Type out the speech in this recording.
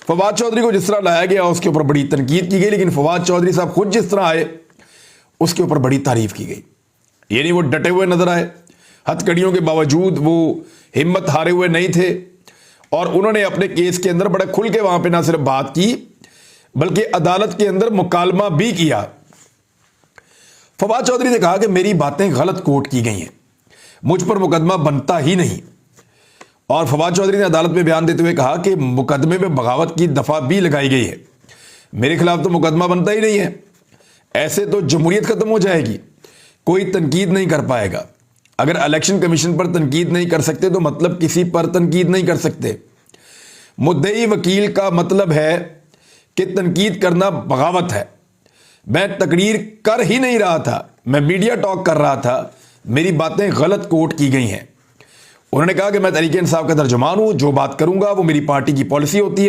फवाद चौधरी को जिस तरह लाया गया उसके ऊपर बड़ी तनकीद की गई, लेकिन फवाद चौधरी साहब खुद जिस तरह आए उसके ऊपर बड़ी तारीफ की गई। यानी वो डटे हुए नजर आए, हथकड़ियों के बावजूद वो हिम्मत हारे हुए नहीं थे और उन्होंने अपने केस के अंदर बड़े खुल के वहां पे ना सिर्फ बात की बल्कि अदालत के अंदर मुकालमा भी किया। फवाद चौधरी ने कहा कि मेरी बातें गलत कोट की गई हैं, मुझ पर मुकदमा बनता ही नहीं। और फवाद चौधरी ने अदालत में बयान देते हुए कहा कि मुकदमे में बगावत की दफा भी लगाई गई है, मेरे खिलाफ तो मुकदमा बनता ही नहीं है, ऐसे तो जमहूरियत खत्म हो जाएगी, कोई तनकीद नहीं कर पाएगा। अगर इलेक्शन कमीशन पर तनकीद नहीं कर सकते तो मतलब किसी पर तनकीद नहीं कर सकते। मुद्दई वकील का मतलब है कि तनकीद करना बगावत है। मैं तकरीर कर ही नहीं रहा था, मैं मीडिया टॉक कर रहा था, मेरी बातें गलत कोट की गई हैं। उन्होंने कहा कि मैं तहरीक इंसाफ का तर्जुमान हूं, जो बात करूंगा वो मेरी पार्टी की पॉलिसी होती है।